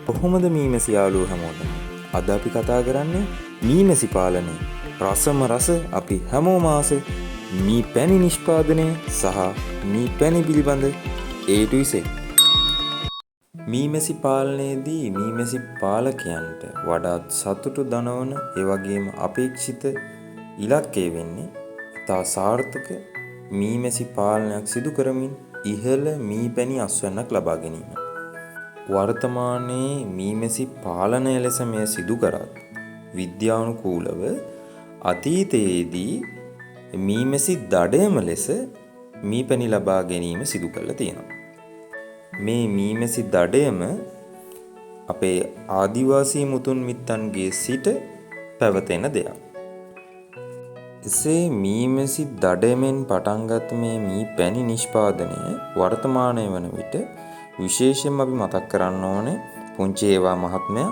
කොහොමද මීමැසි යාළුවෝ හැමෝටම? අද අපි කතා කරන්නේ මීමැසි පාලනය. රසම රස අපි හැමෝම ආස මී පැණි නිෂ්පාදනය සහ මී පැණි පිළිබඳ A to Z. මීමැසි පාලනයේදී මීමැසි පාලකයන්ට වඩාත් සතුටු දනවන ඒ වගේම අපේක්ෂිත ඉලක්කය වෙන්නේ ඉතා සාර්ථක මීමැසි පාලනයක් සිදු කරමින් ඉහළ මී පැණි අස්වැන්නක් ලබා ගැනීම. වර්තමානයේ මීමැසි පාලනය ලෙස මෙය සිදු කරත් විද්‍යානුකූලව අතීතයේදී මීමැසි දඩයම ලෙස මී පැණි ලබා ගැනීම සිදු කරලා තියෙනවා. මේ මීමැසි දඩයම අපේ ආදිවාසී මුතුන් මිත්තන්ගේ සිට පැවතෙන දෙයක්. එසේ මීමැසි දඩයමෙන් පටන්ගත් මේ මී පැණි නිෂ්පාදනය වර්තමානය වන විට විශේෂයෙන් අපි මතක් කරන්න ඕනේ පුංචි ඒවා මහත්මයා.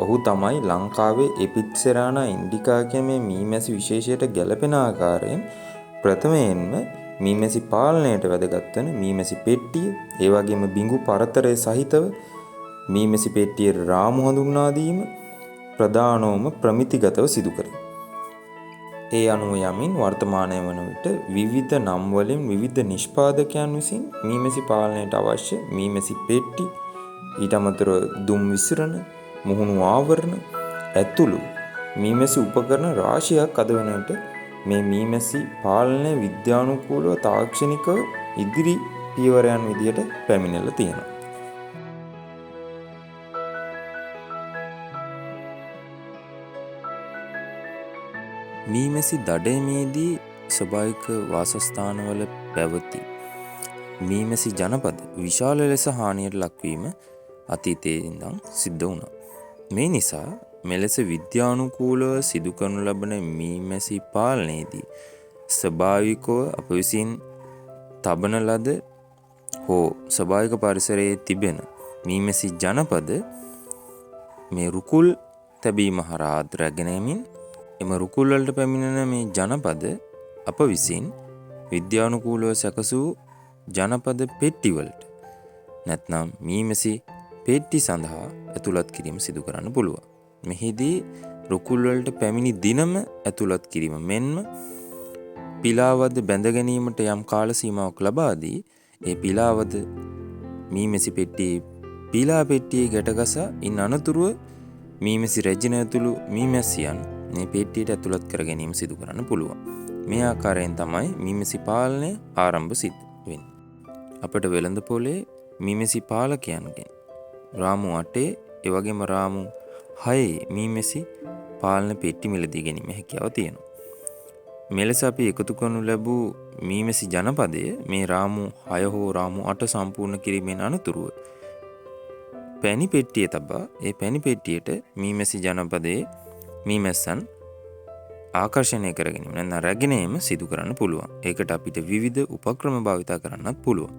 ඔහු තමයි ලංකාවේ එපිත්සෙරානා ඉන්ඩිකා කියන මේ මීමැසි විශේෂයට ගැලපෙන ආකාරයෙන් ප්‍රථමයෙන්ම මීමැසි පාලනයට වැදගත් වන මීමැසි පෙට්ටිය, ඒ වගේම බිඟු පරතරය සහිතව මීමැසි පෙට්ටියේ රාමු හඳුන්වා දීම ප්‍රධානවම ප්‍රමිතිගතව සිදු කරයි. ඒ අනුව යමින් වර්තමානය වන විට විවිධ නම් වලින් විවිධ නිෂ්පාදකයන් විසින් මීමැසි පාලනයට අවශ්‍ය මීමැසි පෙට්ටි, ඊට අමතරව දුම් විසිරණ, මුහුණු ආවරණ ඇතුළු මීමැසි උපකරණ රාශියක් අද වනට මේ මීමැසි පාලනය විද්‍යානුකූලව තාක්ෂණිකව ඉදිරි පියවරයන් විදියට පැමිණලා තියෙනවා. මීමැසි දඩයමේදී ස්වභාවික වාසස්ථානවල පැවති මීමැසි ජනපද විශාල ලෙස හානියට ලක්වීම අතීතයේ ඉඳන් සිද්ධ වුණා. මේ නිසා මෙලෙස විද්‍යානුකූලව සිදු කරනු ලබන මීමැසි පාලනයේදී ස්වභාවිකව අප විසින් තබන ලද හෝ ස්වභාවික පරිසරයේ තිබෙන මීමැසි ජනපද මේ රුකුල් තැබීම හරහා රැගෙන යමින් එම රුකුල් වලට පැමිණෙන මේ ජනපද අප විසින් විද්‍යානුකූලව සැකසූ ජනපද පෙට්ටි වලට නැත්නම් මීමැසි පෙට්ටි සඳහා ඇතුළත් කිරීම සිදු කරන්න පුළුවන්. මෙහිදී රුකුල් වලට පැමිණි දිනම ඇතුළත් කිරීම මෙන්ම පිලාවද බැඳ ගැනීමට යම් කාල සීමාවක් ලබා දී ඒ පිලාවද මීමැසි පෙට්ටියේ පිලා පෙට්ටියේ ගැටගසා ඉන් අනතුරුව මීමැසි රැජින ඇතුළු මීමැසියන් මේ පෙට්ටියට ඇතුළත් කර ගැනීම සිදු කරන්න පුළුවන්. මේ ආකාරයෙන් තමයි මීමැසි පාලනය ආරම්භ සිද්ධ වෙන්නේ. අපට වෙළඳපොලේ මීමැසි පාලකයන්ගෙන් රාමු 8 ඒ වගේම රාමු 6 මීමැසි පාලන පෙට්ටි මිලදී ගැනීම හැකියාව තියෙනවා. මෙලෙස අපි එකතු කරනු ලැබූ මීමැසි ජනපදය මේ රාමු 6 හෝ රාමු 8 සම්පූර්ණ කිරීමෙන් අනතුරුව පැණි පෙට්ටිය තබා ඒ පැණි පෙට්ටියට මීමැසි ජනපදයේ මීමැස්සන් ආකර්ෂණය කර ගැනීම නැත්නම් රැගෙන ඒම සිදු කරන්න පුළුවන්. ඒකට අපිට විවිධ උපක්‍රම භාවිතා කරන්නත් පුළුවන්.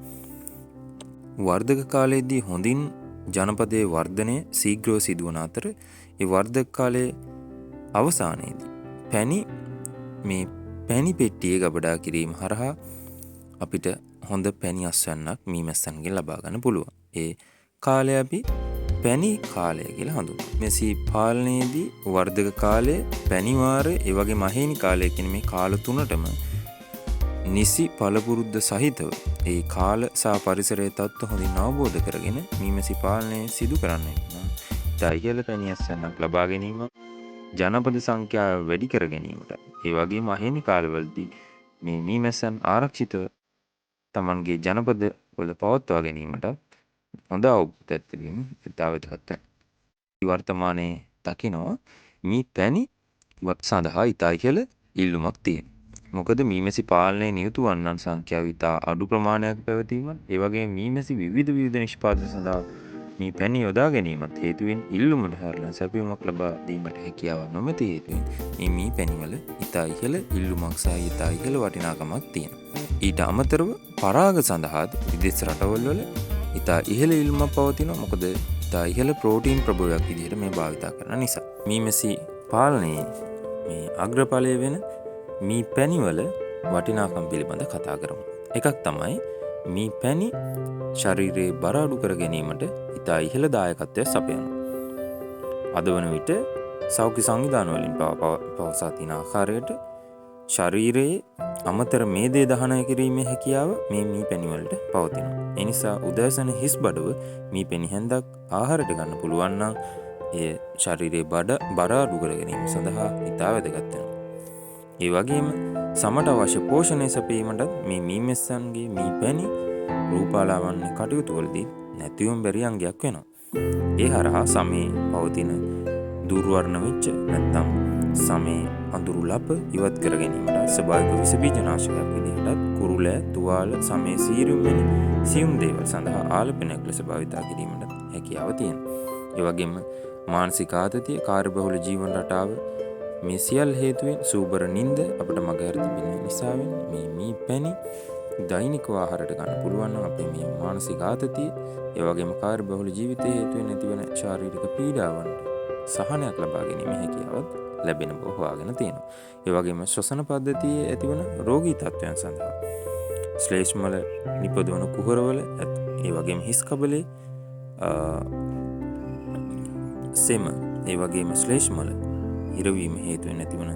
වර්ධක කාලයේදී හොඳින් ජනපදයේ වර්ධනය ශීඝ්‍රව සිදුවන අතර ඒ වර්ධක කාලයේ අවසානයේදී මේ පැණි පෙට්ටියේ ගබඩා කිරීම හරහා අපිට හොඳ පැණි අස්වැන්නක් මීමැස්සන්ගෙන් ලබා ගන්න පුළුවන්. ඒ කාලය අපි පැණි කාලය කියලා හඳුන්වනවා. මීමැසි පාලනයේදී වර්ධක කාලය, පැණි වාරය, ඒ වගේ මහේනි කාලය කියන මේ කාල තුනටම නිසි පළපුරුද්ද සහිතව ඒ කාල සහ පරිසරයේ තත්ත්ව හොඳින් අවබෝධ කරගෙන මීමැසි පාලනය සිදු කරන්න ඉතා ඉහළ පැණි අස්වැන්නක් ලබා ගැනීම, ජනපද සංඛ්‍යාව වැඩි කර ගැනීමට, ඒ වගේම මහේනි කාලවලදී මේ මීමැස්සන් ආරක්ෂිතව තමන්ගේ ජනපද වල පවත්වා ගැනීමට හොඳ අවබෝධයක් තිබීම ඉතා වැදගත්. වර්තමානයේ දකිනවා මී පැණි සඳහා ඉතා ඉහළ ඉල්ලුමක් තියෙනවා. මොකද මීමැසි පාලනයේ නියුතු වන්නන් සංඛ්‍යාව ඉතා අඩු ප්‍රමාණයක් පැවතීමත්, ඒ වගේම මීමැසි විවිධ නිෂ්පාදන සඳහා මේ පැණි යොදා ගැනීමත් හේතුවෙන් ඉල්ලුමට හැරලා සැපයුමක් ලබා දීමට හැකියාවක් නොමැති හේතුවෙන් මේ මී පැණිවල ඉතා ඉහළ ඉල්ලුමක් සහ ඉතා ඉහළ වටිනාකමක් තියෙනවා. ඊට අමතරව පරාග සඳහාද විදේශ රටවල් වල ඉතා ඉහළ ඉල්ලුමක් පවතිනවා. මොකද ඉතා ඉහළ ප්‍රෝටීන් ප්‍රභවයක් විදිහට මේ භාවිතා කරන නිසා. මීමැසි පාලනයේ මේ අග්‍රඵලය වෙන මී පැණිවල වටිනාකම් පිළිබඳ කතා කරමු. එකක් තමයි මී පැණි ශරීරයේ බර අඩු කර ගැනීමට ඉතා ඉහළ දායකත්වයක් සපයනවා. අද වන විට සෞඛ්‍ය සංවිධාන වලින් පවසා තියෙන ආකාරයට ශරීරයේ අමතර මේදේ දහනය කිරීමේ හැකියාව මේ මී පැණි වලට පවතිනවා. ඒ නිසා උදෑසන හිස් බඩව මී පැණි හැන්දක් ආහාරයට ගන්න පුළුවන් නම් එය ශරීරයේ බර අඩු කර ගැනීම සඳහා ඉතා වැදගත් වෙනවා. ඒ වගේම සමට අවශ්‍ය පෝෂණය සැපීමට මේ මී මෙස්සන්ගේ මී පැණි රූපාලාවන්‍ය කටයුතු වලදී නැතිවම බැරි අංගයක් වෙනවා. ඒ හරහා සමේ පවතින දුර්වර්ණ වෙච්ච නැත්නම් සමේ අඳුරු ලප ඉවත් කර ගැනීමට ස්වභාවික විස බීජ නාශකයක් විදිහට කුරුලෑ, තුවාල, සමේ සීරුම් වැනි සියුම් දේවල් සඳහා ආලපනයක් ලෙස භාවිතා කිරීමට හැකියාව තියෙනවා. ඒ වගේම මානසික ආතතිය, කාර්යබහුල ජීවන රටාව මේ සියල්ල හේතුවෙන් සූබර නිින්ද අපට මගහැර තිබෙන නිසාවෙන් මේ මී පැණි දෛනිකව ආහාරයට ගන්න පුළුවන් නම් අපේ මේ මානසික ආතතිය, ඒ වගේම කාර්යබහුල ජීවිතයේ හේතුවෙන් ඇතිවන ශාරීරික පීඩාවන්ට සහනයක් ලබා ගැනීම හැකියාවත් ලැබෙන බව හොයාගෙන තියෙනවා. ඒ වගේම ශ්වසන පද්ධතියේ ඇතිවන රෝගී තත්ත්වයන් සඳහා ශ්ලේෂ්මල නිපදවන කුහරවල ඒ වගේම හිස් කබලේ සෙම ඒ වගේම ශ්ලේෂ්මල හිරවීම හේතුවෙන් ඇතිවන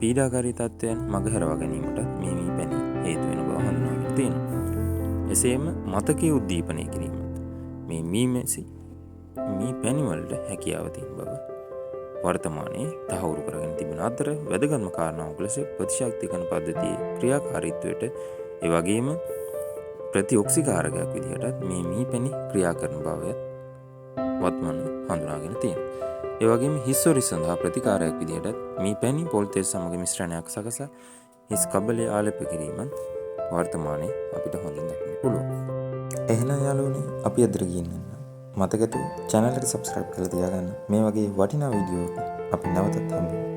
පීඩාකාරී තත්ත්වයන් මගහැරවා ගැනීමට මේ මී පැණි හේතු වෙන බව හඳුනාගෙන තියෙනවා. එසේම මතකයේ උද්දීපනය කිරීමත් මේ මී පැණි වලට හැකියාව තියෙන බව වර්තමානයේ තහවුරු කරගෙන තිබෙන අතර වැදගත්ම කාරණාවක් ලෙස ප්‍රතිශක්තිකරණ පද්ධතියේ ක්‍රියාකාරීත්වයට ඒ වගේම ප්‍රතිඔක්සිකාරකයක් විදිහට මේ මී පැණි ක්‍රියා කරන බව වත්මන් හඳුනාගෙන තියෙනවා. ඒ වගේම හිස් සොරි සඳහා ප්‍රතිකාරයක් විදිහට මී පැණි පොල් තෙල් සමග මිශ්‍රණයක් සකසා හිස් කබලේ ආලේප කිරීමත් වර්තමානයේ අපිට හොඳින් දකින්න පුළුවන්. එහෙනම් යාළුවනේ අපි අදට ගිහින් මතකතු channel එක subscribe කරලා තියාගන්න. මේ වගේ වටිනා වීඩියෝ අපි නැවතත් හම්බෙමු.